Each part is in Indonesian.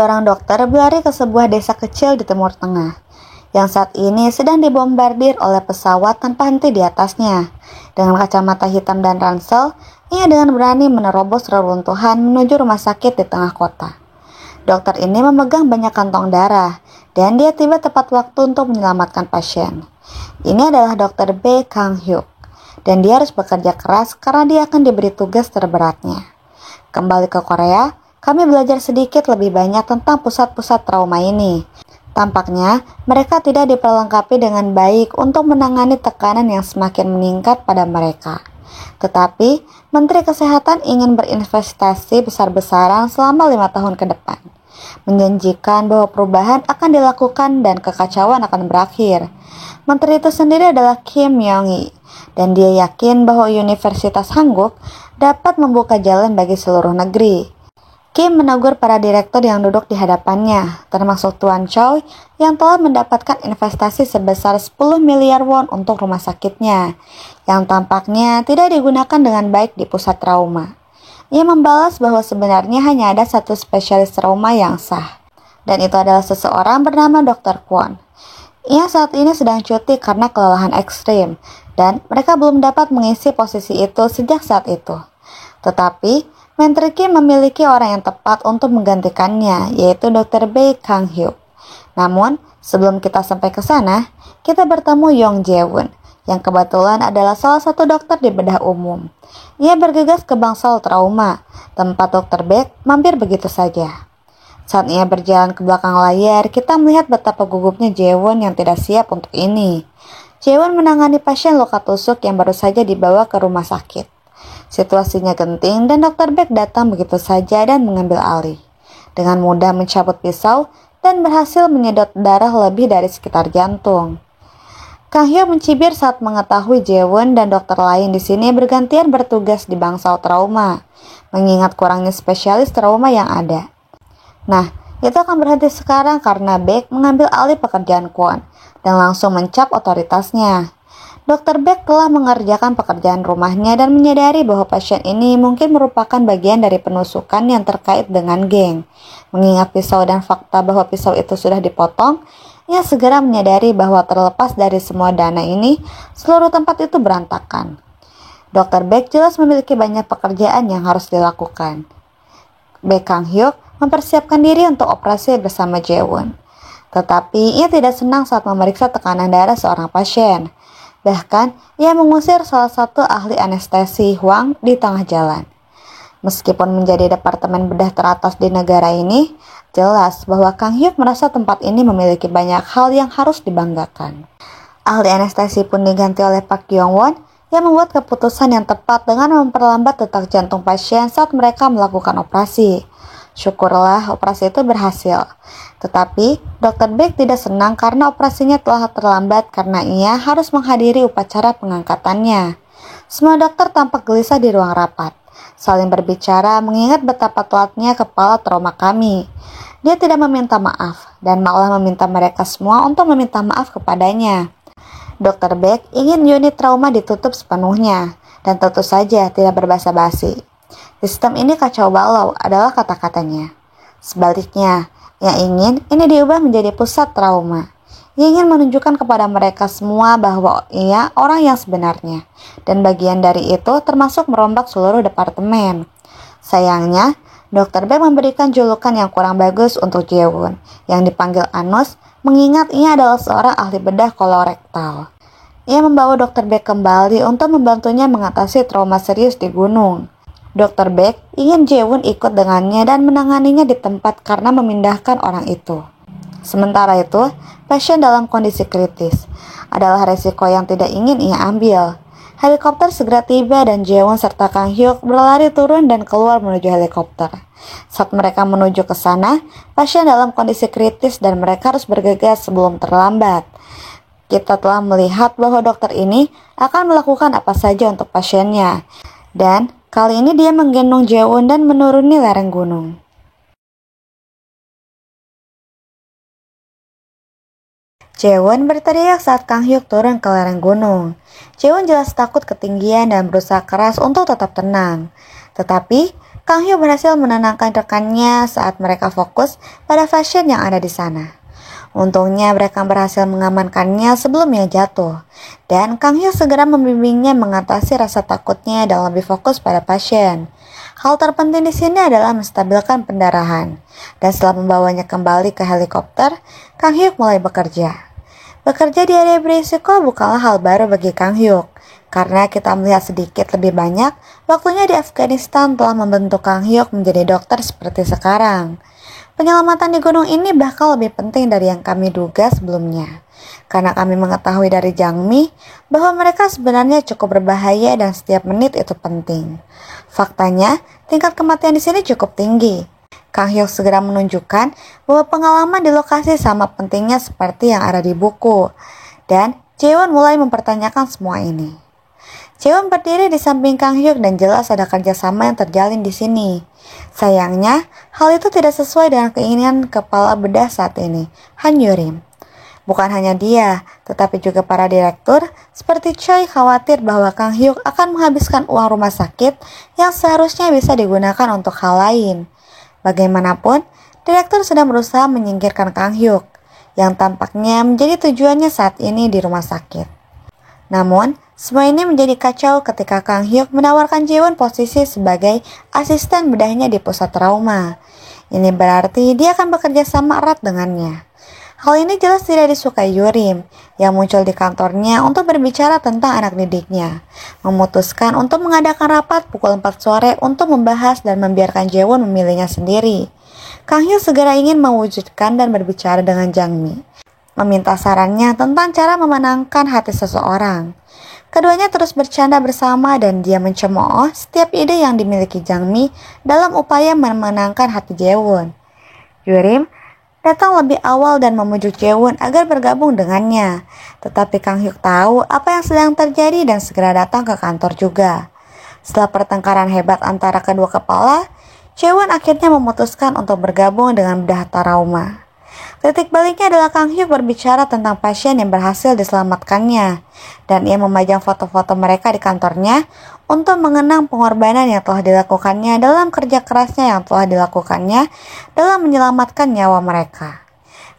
Seorang dokter berlari ke sebuah desa kecil di Timur Tengah, yang saat ini sedang dibombardir oleh pesawat tanpa henti di atasnya. Dengan kacamata hitam dan ransel, ia dengan berani menerobos reruntuhan menuju rumah sakit di tengah kota. Dokter ini memegang banyak kantong darah, dan dia tiba tepat waktu untuk menyelamatkan pasien. Ini adalah Dr. Baek Kang-hyuk, dan dia harus bekerja keras karena dia akan diberi tugas terberatnya. Kembali ke Korea, kami belajar sedikit lebih banyak tentang pusat-pusat trauma ini. Tampaknya, mereka tidak diperlengkapi dengan baik untuk menangani tekanan yang semakin meningkat pada mereka. Tetapi, Menteri Kesehatan ingin berinvestasi besar-besaran selama 5 tahun ke depan, menjanjikan bahwa perubahan akan dilakukan dan kekacauan akan berakhir. Menteri itu sendiri adalah Kim Yong-hee, dan dia yakin bahwa Universitas Hanguk dapat membuka jalan bagi seluruh negeri. Kim menegur para direktur yang duduk di hadapannya, termasuk Tuan Choi yang telah mendapatkan investasi sebesar 10 miliar won untuk rumah sakitnya, yang tampaknya tidak digunakan dengan baik di pusat trauma. Ia membalas bahwa sebenarnya hanya ada satu spesialis trauma yang sah, dan itu adalah seseorang bernama Dr. Kwon. Ia saat ini sedang cuti karena kelelahan ekstrim, dan mereka belum dapat mengisi posisi itu sejak saat itu. Tetapi, Menteri Kim memiliki orang yang tepat untuk menggantikannya, yaitu Dr. Baek Kang-hyuk. Namun, sebelum kita sampai ke sana, kita bertemu Yong Jae-won, yang kebetulan adalah salah satu dokter di bedah umum. Ia bergegas ke bangsal trauma, tempat Dr. Baek mampir begitu saja. Saat ia berjalan ke belakang layar, kita melihat betapa gugupnya Jae-won yang tidak siap untuk ini. Jae-won menangani pasien luka tusuk yang baru saja dibawa ke rumah sakit. Situasinya genting dan Dr. Baek datang begitu saja dan mengambil alih. Dengan mudah mencabut pisau dan berhasil menyedot darah lebih dari sekitar jantung. Kang-hyuk mencibir saat mengetahui Jae-won dan dokter lain di sini bergantian bertugas di bangsal trauma, mengingat kurangnya spesialis trauma yang ada. Nah, itu akan berhenti sekarang karena Baek mengambil alih pekerjaan Kwon dan langsung mencap otoritasnya. Dr. Baek telah mengerjakan pekerjaan rumahnya dan menyadari bahwa pasien ini mungkin merupakan bagian dari penusukan yang terkait dengan geng. Mengingat pisau dan fakta bahwa pisau itu sudah dipotong, ia segera menyadari bahwa terlepas dari semua dana ini, seluruh tempat itu berantakan. Dr. Baek jelas memiliki banyak pekerjaan yang harus dilakukan. Baek Kang-hyuk mempersiapkan diri untuk operasi bersama Jae-won. Tetapi ia tidak senang saat memeriksa tekanan darah seorang pasien. Bahkan, ia mengusir salah satu ahli anestesi Hwang di tengah jalan. Meskipun menjadi departemen bedah teratas di negara ini, jelas bahwa Kang-hyuk merasa tempat ini memiliki banyak hal yang harus dibanggakan. Ahli anestesi pun diganti oleh Park Kyung-won yang membuat keputusan yang tepat dengan memperlambat detak jantung pasien saat mereka melakukan operasi. Syukurlah operasi itu berhasil. Tetapi, Dr. Baek tidak senang karena operasinya telah terlambat karena ia harus menghadiri upacara pengangkatannya. Semua dokter tampak gelisah di ruang rapat, saling berbicara mengingat betapa telatnya kepala trauma kami. Dia tidak meminta maaf, dan malah meminta mereka semua untuk meminta maaf kepadanya. Dr. Baek ingin unit trauma ditutup sepenuhnya, dan tentu saja tidak berbasa-basi. Sistem ini kacau balau adalah kata-katanya. Sebaliknya, ia ingin ini diubah menjadi pusat trauma. Ia ingin menunjukkan kepada mereka semua bahwa ia orang yang sebenarnya, dan bagian dari itu termasuk merombak seluruh departemen. Sayangnya, Dr. Baek memberikan julukan yang kurang bagus untuk Jae-won, yang dipanggil Anus, mengingat ia adalah seorang ahli bedah kolorektal. Ia membawa Dr. Baek kembali untuk membantunya mengatasi trauma serius di gunung. Dr. Baek ingin Jae-won ikut dengannya dan menanganinya di tempat karena memindahkan orang itu. Sementara itu, pasien dalam kondisi kritis adalah resiko yang tidak ingin ia ambil. Helikopter segera tiba dan Jae-won serta Kang-hyuk berlari turun dan keluar menuju helikopter. Saat mereka menuju ke sana, pasien dalam kondisi kritis dan mereka harus bergegas sebelum terlambat. Kita telah melihat bahwa dokter ini akan melakukan apa saja untuk pasiennya. Dan kali ini dia menggendong Jae-won dan menuruni lereng gunung. Jae-won berteriak saat Kang-hyuk turun ke lereng gunung. Jae-won jelas takut ketinggian dan berusaha keras untuk tetap tenang. Tetapi, Kang Hyuk berhasil menenangkan rekannya saat mereka fokus pada pasien yang ada di sana. Untungnya mereka berhasil mengamankannya sebelum ia jatuh, dan Kang Hyuk segera membimbingnya mengatasi rasa takutnya dan lebih fokus pada pasien. Hal terpenting di sini adalah menstabilkan pendarahan, dan setelah membawanya kembali ke helikopter, Kang Hyuk mulai bekerja. Bekerja di area berisiko bukanlah hal baru bagi Kang Hyuk, karena kita melihat sedikit lebih banyak waktunya di Afghanistan telah membentuk Kang Hyuk menjadi dokter seperti sekarang. Penyelamatan di gunung ini bahkan lebih penting dari yang kami duga sebelumnya, karena kami mengetahui dari Jangmi bahwa mereka sebenarnya cukup berbahaya dan setiap menit itu penting. Faktanya, tingkat kematian di sini cukup tinggi. Kang Hyuk segera menunjukkan bahwa pengalaman di lokasi sama pentingnya seperti yang ada di buku, dan Jaewon mulai mempertanyakan semua ini. Jaewon berdiri di samping Kang Hyuk dan jelas ada kerjasama yang terjalin di sini. Sayangnya, hal itu tidak sesuai dengan keinginan kepala bedah saat ini, Han Yurim. Bukan hanya dia, tetapi juga para direktur seperti Choi khawatir bahwa Kang Hyuk akan menghabiskan uang rumah sakit yang seharusnya bisa digunakan untuk hal lain. Bagaimanapun, direktur sedang berusaha menyingkirkan Kang Hyuk, yang tampaknya menjadi tujuannya saat ini di rumah sakit. Namun, semua ini menjadi kacau ketika Kang Hyuk menawarkan Jaewon posisi sebagai asisten bedahnya di pusat trauma. Ini berarti dia akan bekerja sama erat dengannya. Hal ini jelas tidak disukai Yurim, yang muncul di kantornya untuk berbicara tentang anak didiknya, memutuskan untuk mengadakan rapat pukul 4 sore untuk membahas dan membiarkan Jaewon memilihnya sendiri. Kang Hyuk segera ingin mewujudkan dan berbicara dengan Jangmi, meminta sarannya tentang cara memenangkan hati seseorang. Keduanya terus bercanda bersama dan dia mencemooh setiap ide yang dimiliki Jangmi dalam upaya memenangkan hati Jaewon. Yurim datang lebih awal dan memujuk Jaewon agar bergabung dengannya. Tetapi Kang Hyuk tahu apa yang sedang terjadi dan segera datang ke kantor juga. Setelah pertengkaran hebat antara kedua kepala, Jaewon akhirnya memutuskan untuk bergabung dengan bedah trauma. Titik baliknya adalah Kang Hyuk berbicara tentang pasien yang berhasil diselamatkannya, dan ia memajang foto-foto mereka di kantornya untuk mengenang pengorbanan yang telah dilakukannya dalam kerja kerasnya yang telah dilakukannya dalam menyelamatkan nyawa mereka.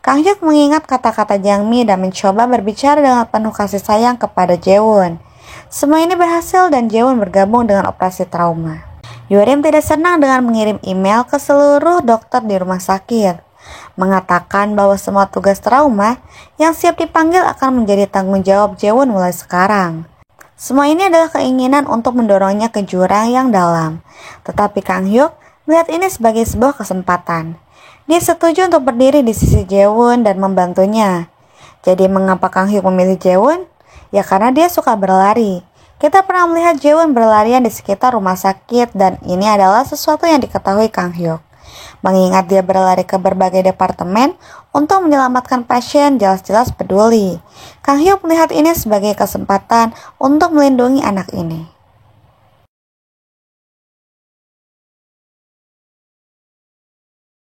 Kang Hyuk mengingat kata-kata Jangmi dan mencoba berbicara dengan penuh kasih sayang kepada Jaewon. Semua ini berhasil dan Jaewon bergabung dengan operasi trauma. Yurim tidak senang dengan mengirim email ke seluruh dokter di rumah sakit, mengatakan bahwa semua tugas trauma yang siap dipanggil akan menjadi tanggung jawab Jaewon mulai sekarang. Semua ini adalah keinginan untuk mendorongnya ke jurang yang dalam. Tetapi Kang Hyuk melihat ini sebagai sebuah kesempatan. Dia setuju untuk berdiri di sisi Jaewon dan membantunya. Jadi mengapa Kang Hyuk memilih Jaewon? Ya karena dia suka berlari. Kita pernah melihat Jaewon berlarian di sekitar rumah sakit dan ini adalah sesuatu yang diketahui Kang Hyuk. Mengingat dia berlari ke berbagai departemen untuk menyelamatkan pasien jelas-jelas peduli. Kang Hyuk melihat ini sebagai kesempatan untuk melindungi anak ini.